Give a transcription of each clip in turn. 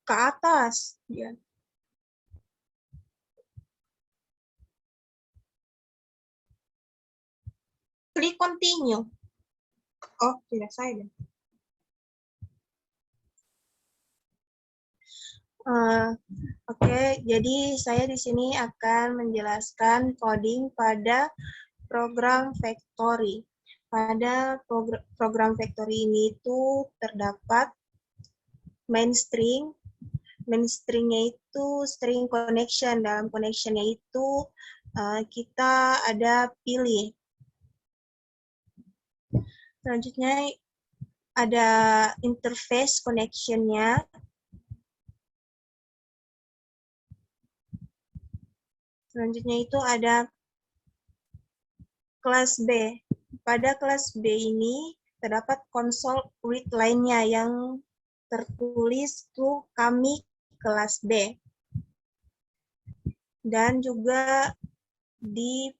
ke atas. Ya. Klik continue. Oh, tidak saya. Oke, jadi saya di sini akan menjelaskan coding pada program factory. Pada program factory ini itu terdapat main string. Main stringnya itu string connection. Dalam connectionnya itu kita ada pilih. Selanjutnya ada interface connection-nya. Selanjutnya itu ada kelas B. Pada kelas B ini terdapat console read line-nya yang tertulis to kami kelas B. Dan juga di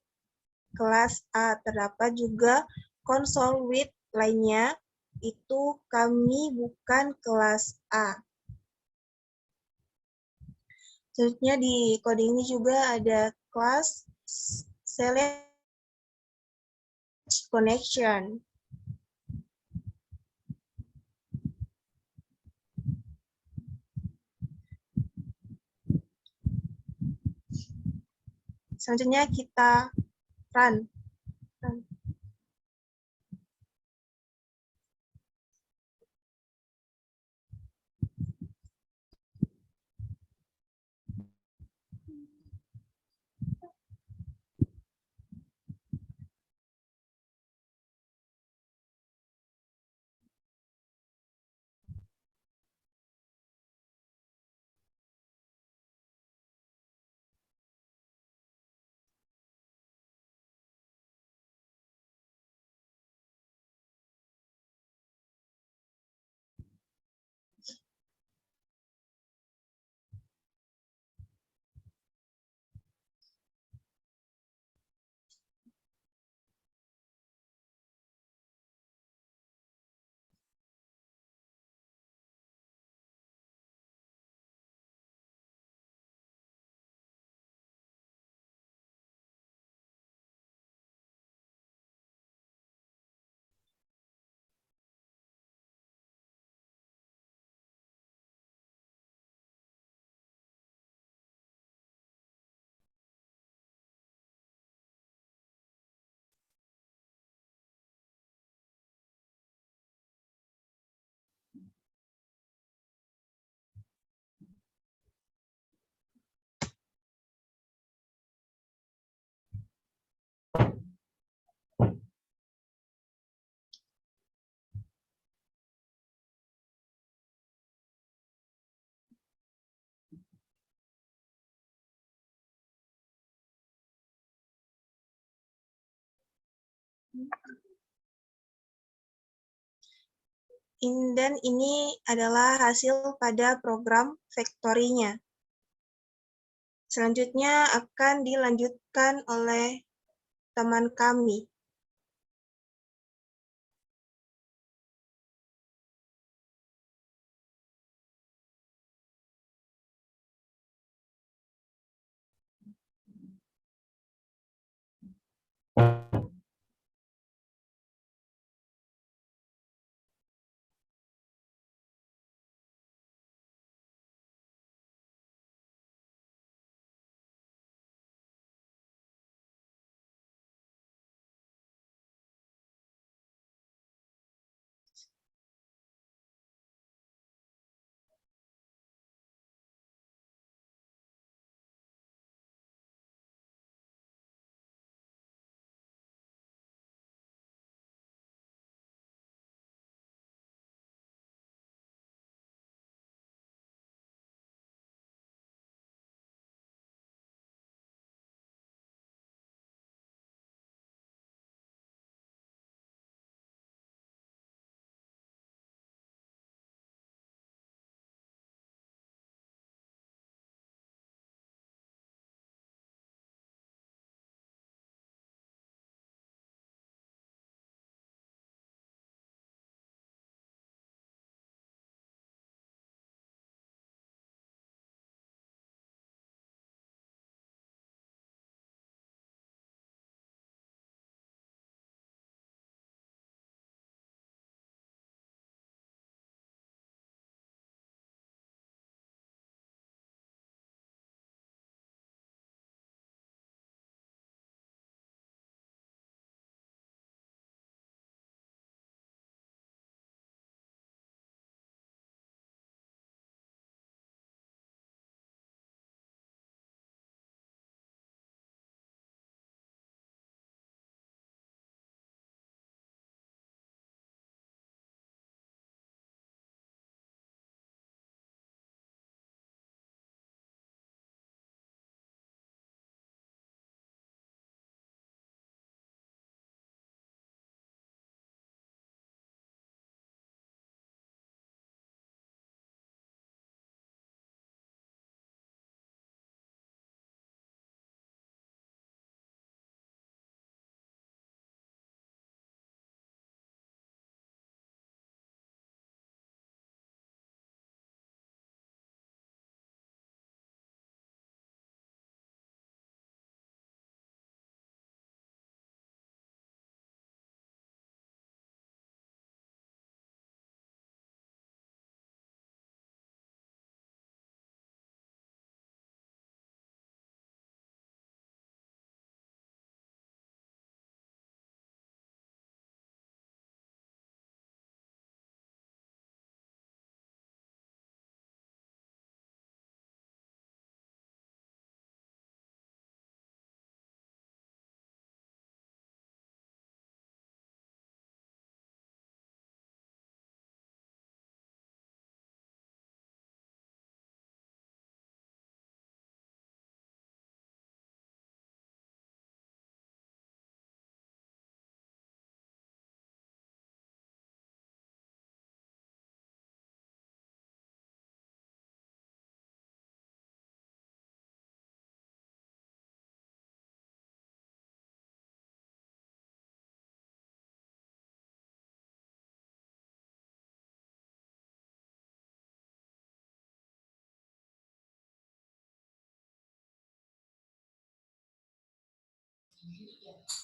kelas A terdapat juga console read line-nya itu kami bukan kelas A. Selanjutnya di coding ini juga ada kelas select connection. Selanjutnya kita run. Dan ini adalah hasil pada program factory-nya. Selanjutnya akan dilanjutkan oleh teman kami.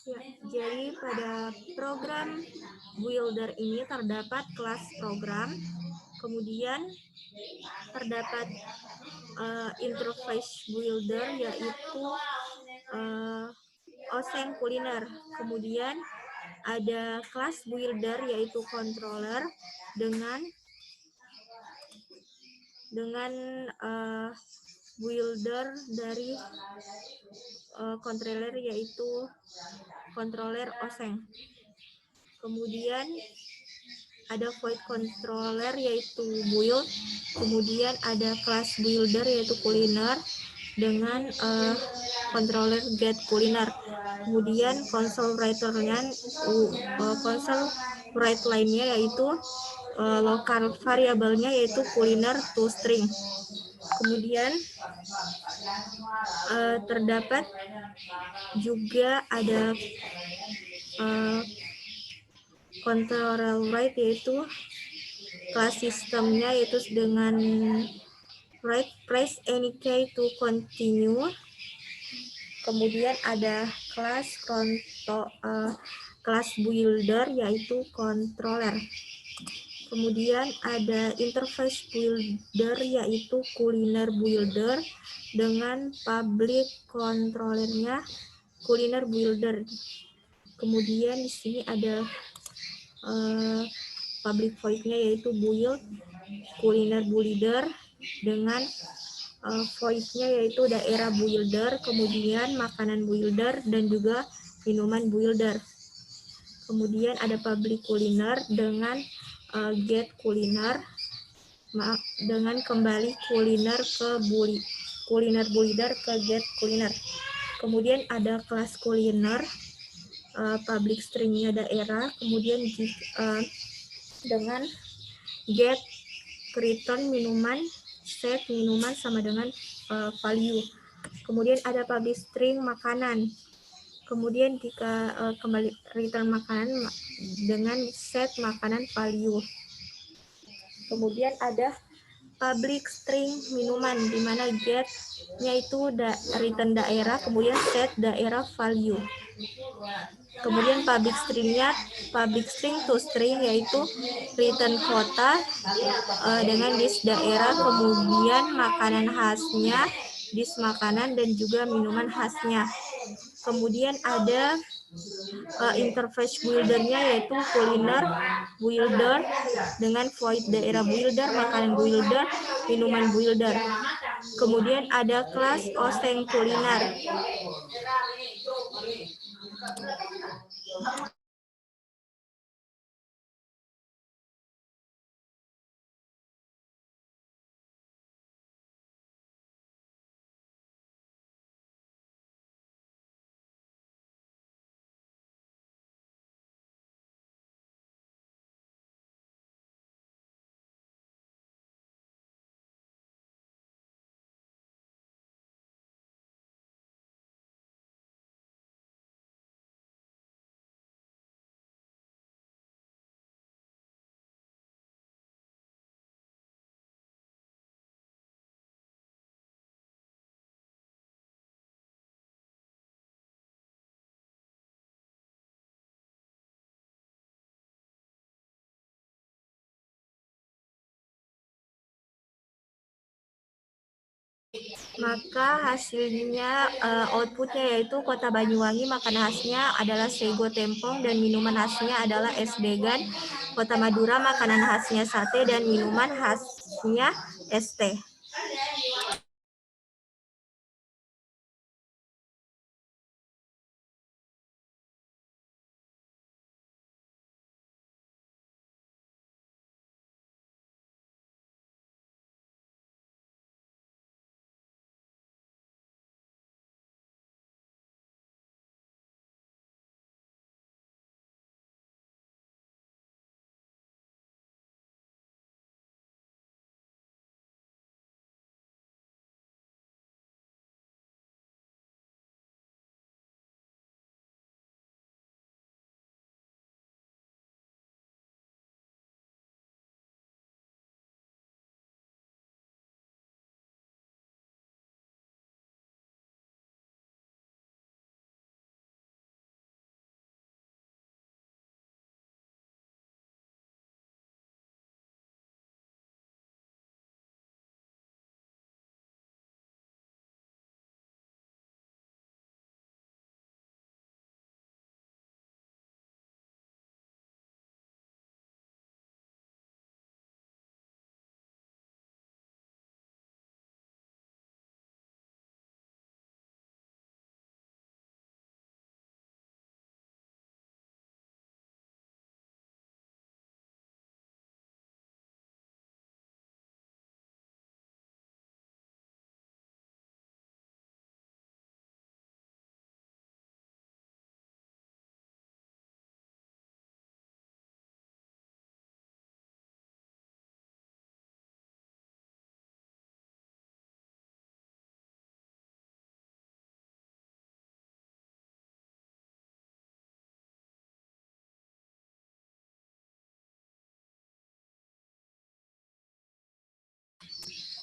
Ya, jadi pada program Builder ini terdapat kelas program, kemudian terdapat interface Builder yaitu Oseng Kuliner, kemudian ada kelas Builder yaitu controller dengan builder dari controller yaitu controller Oseng. Kemudian ada void controller yaitu build, kemudian ada kelas builder yaitu kuliner dengan controller get kuliner. Kemudian console writer-nya console write line-nya yaitu lokal variabelnya yaitu kuliner to string. Kemudian terdapat juga ada control write yaitu kelas sistemnya yaitu dengan write press any key to continue. Kemudian ada kelas builder yaitu controller. Kemudian ada interface builder yaitu kuliner builder dengan public controllernya kuliner builder. Kemudian di sini ada public void-nya yaitu build kuliner builder dengan void-nya yaitu daerah builder, kemudian makanan builder dan juga minuman builder. Kemudian ada public kuliner dengan get kuliner dengan kembali kuliner ke kuliner builder ke get kuliner. Kemudian ada kelas kuliner public string-nya daerah, kemudian dengan get return minuman, set minuman sama dengan value. Kemudian ada public string makanan. Kemudian jika kembali return makanan dengan set makanan value. Kemudian ada public string minuman di mana get-nya itu return daerah, kemudian set daerah value. Kemudian public string to string yaitu return kota dengan list daerah, kemudian makanan khasnya, list makanan dan juga minuman khasnya. Kemudian ada interface builder-nya yaitu kuliner builder dengan void daerah builder, makanan builder, minuman builder. Kemudian ada kelas Oseng kuliner. Maka hasilnya outputnya yaitu Kota Banyuwangi, makanan khasnya adalah sego tempong dan minuman khasnya adalah es degan. Kota Madura makanan khasnya sate dan minuman khasnya es teh.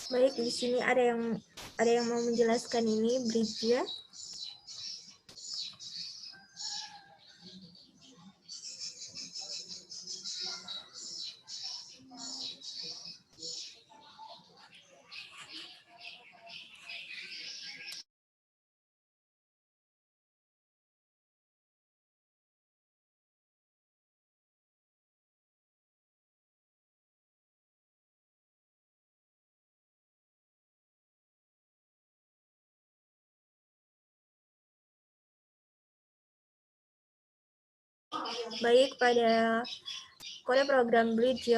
Baik, di sini ada yang mau menjelaskan ini bridge ya. Baik, pada kode program bridge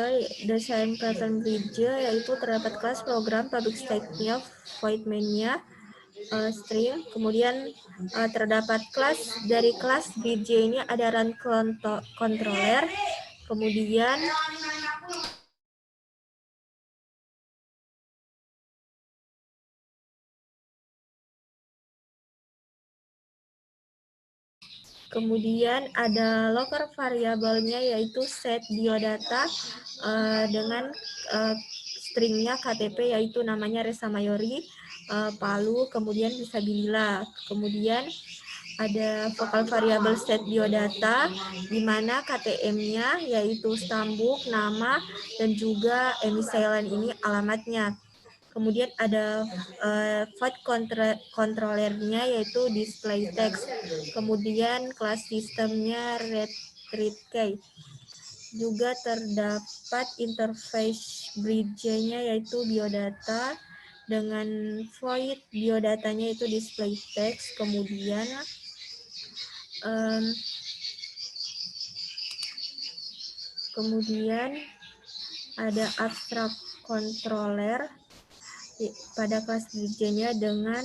desain pattern bridge yaitu terdapat kelas program public stack-nya, void main-nya, string, kemudian terdapat kelas dari kelas bridge ini ada run controller, kemudian ada local variabelnya yaitu set biodata dengan stringnya KTP yaitu namanya Resa Mayori, Palu, kemudian Visabilillah. Kemudian ada vokal variabel set biodata di mana KTM-nya yaitu stambuk, nama, dan juga emisilent ini alamatnya. Kemudian ada void controllernya yaitu display text. Kemudian kelas sistemnya read key. Juga terdapat interface bridge-nya yaitu biodata dengan void biodatanya itu display text. Kemudian ada abstract controller pada kelas bridge-nya dengan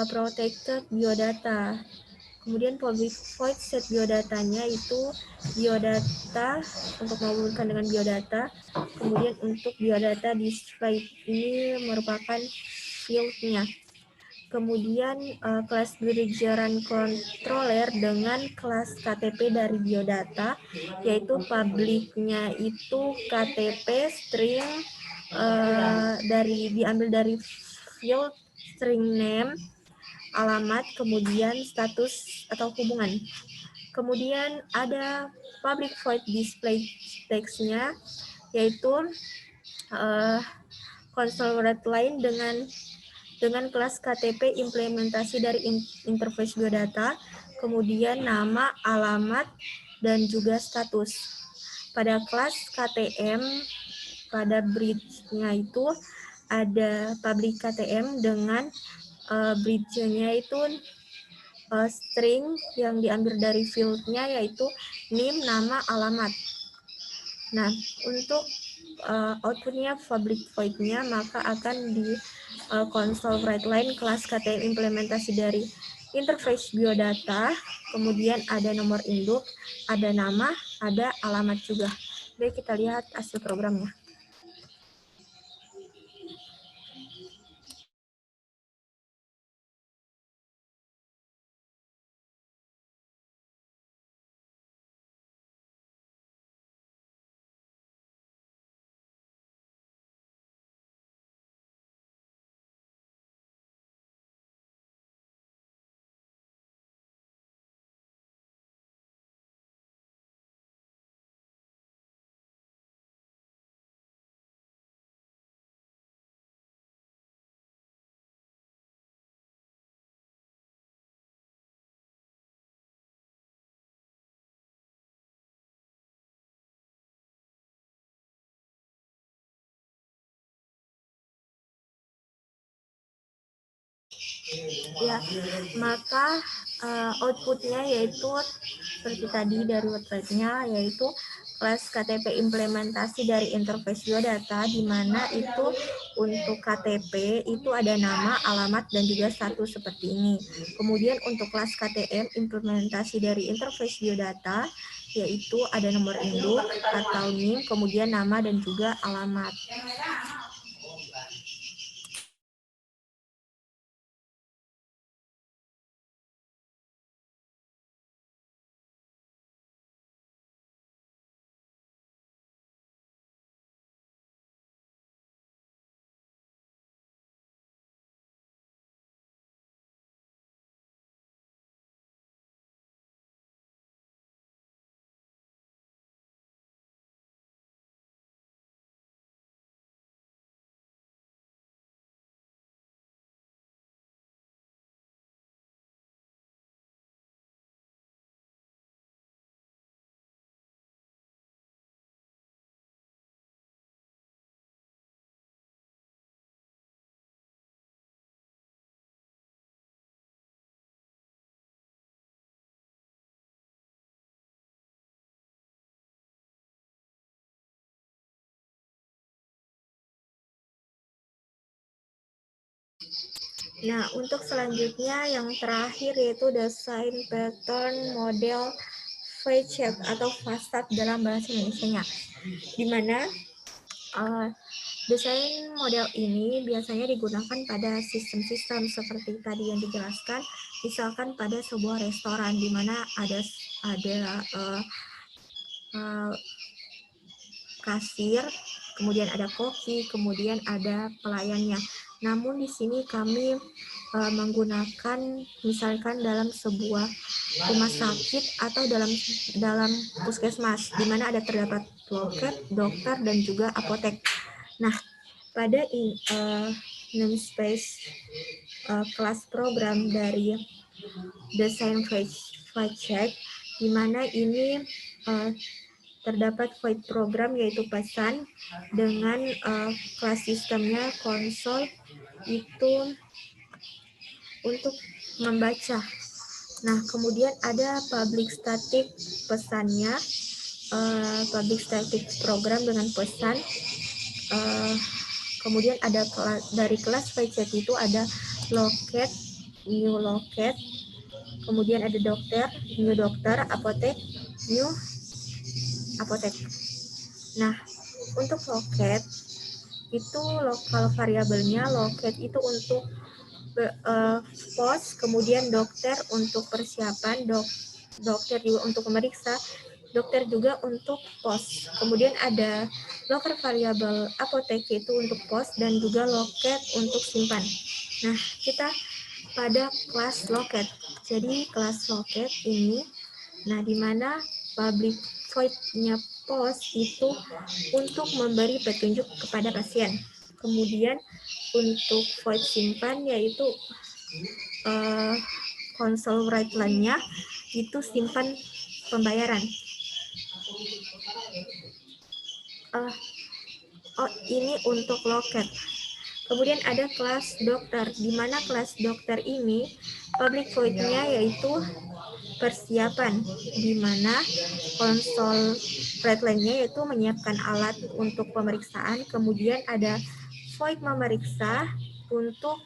protected biodata. Kemudian public void set biodatanya itu biodata untuk menghubungkan dengan biodata. Kemudian untuk biodata display ini merupakan field-nya. Kemudian kelas bridge run controller dengan kelas KTP dari biodata, yaitu public-nya itu KTP string diambil dari field string name, alamat, kemudian status atau hubungan. Kemudian ada public void display text-nya, yaitu console readline dengan kelas KTP implementasi dari interface biodata, kemudian nama, alamat, dan juga status. Pada kelas KTM, pada bridge-nya itu ada public KTM dengan bridge-nya itu string yang diambil dari field-nya yaitu name, nama, alamat. Nah, untuk output-nya public void-nya maka akan di console writeline kelas KTM implementasi dari interface biodata, kemudian ada nomor induk, ada nama, ada alamat juga. Baik, kita lihat hasil programnya. Ya, maka outputnya yaitu seperti tadi dari websitenya, yaitu kelas KTP implementasi dari interface biodata, di mana itu untuk KTP itu ada nama, alamat, dan juga status seperti ini. Kemudian untuk kelas KTM implementasi dari interface biodata, yaitu ada nomor induk atau NIM, kemudian nama dan juga alamat. Nah, untuk selanjutnya yang terakhir yaitu desain pattern model face shape atau fasad dalam bahasa Indonesia-nya. Di mana desain model ini biasanya digunakan pada sistem-sistem seperti tadi yang dijelaskan, misalkan pada sebuah restoran di mana ada kasir, kemudian ada koki, kemudian ada pelayannya. Namun di sini kami menggunakan misalkan dalam sebuah rumah sakit atau dalam puskesmas di mana ada terdapat loket, dokter dan juga apotek. Nah, pada namespace kelas program dari desain flight check di mana ini terdapat void program yaitu pesan dengan kelas sistemnya konsol itu untuk membaca. Nah, kemudian ada public static pesannya, public static program dengan pesan. Kemudian ada dari kelas VChat itu ada loket, new loket, kemudian ada dokter, new dokter, apotek, new apotek. Nah, untuk loket itu lokal variabelnya, loket itu untuk pos, kemudian dokter untuk persiapan, dokter juga untuk memeriksa, dokter juga untuk pos. Kemudian ada loker variabel apotek itu untuk pos dan juga loket untuk simpan. Nah, kita pada kelas loket. Jadi kelas loket ini, nah di mana public void-nya pos itu untuk memberi petunjuk kepada pasien. Kemudian untuk void simpan yaitu konsol write line-nya itu simpan pembayaran. Ini untuk loket. Kemudian ada kelas dokter, di mana kelas dokter ini public void-nya yaitu persiapan, di mana konsol write line-nya yaitu menyiapkan alat untuk pemeriksaan. Kemudian ada void memeriksa untuk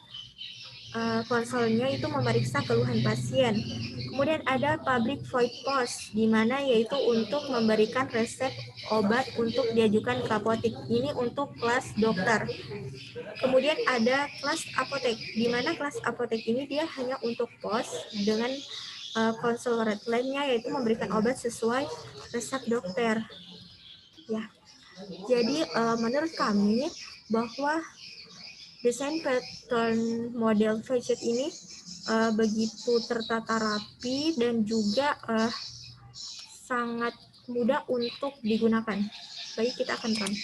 konsolnya itu memeriksa keluhan pasien. Kemudian ada public void post, di mana yaitu untuk memberikan resep obat untuk diajukan ke apotek. Ini untuk kelas dokter. Kemudian ada kelas apotek, di mana kelas apotek ini dia hanya untuk pos dengan konsol red line-nya yaitu memberikan obat sesuai resep dokter. Ya, jadi menurut kami bahwa desain pattern model facet ini begitu tertata rapi dan juga sangat mudah untuk digunakan. Baik, kita akan run.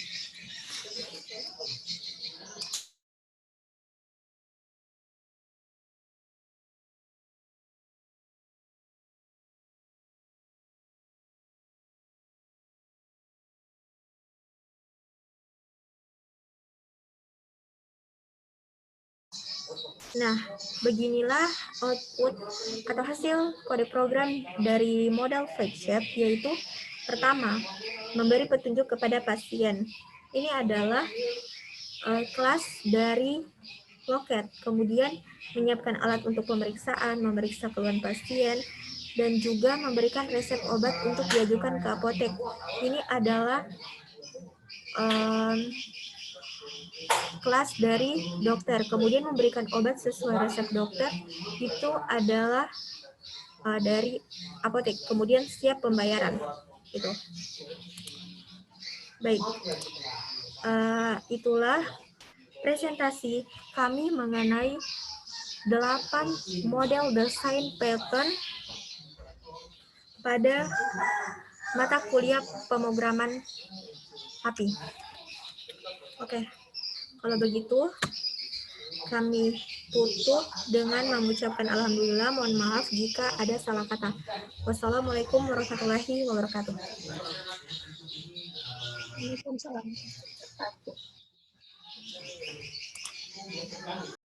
Nah, beginilah output atau hasil kode program dari model flagship, yaitu pertama, memberi petunjuk kepada pasien. Ini adalah kelas dari loket, kemudian menyiapkan alat untuk pemeriksaan, memeriksa keluhan pasien, dan juga memberikan resep obat untuk diajukan ke apotek. Ini adalah kelas dari dokter, kemudian memberikan obat sesuai resep dokter itu adalah dari apotek, kemudian siap pembayaran gitu. Baik, itulah presentasi kami mengenai 8 model desain pattern pada mata kuliah pemrograman API. Oke, kalau begitu kami tutup dengan mengucapkan alhamdulillah. Mohon maaf jika ada salah kata. Wassalamualaikum warahmatullahi wabarakatuh. Waalaikumsalam.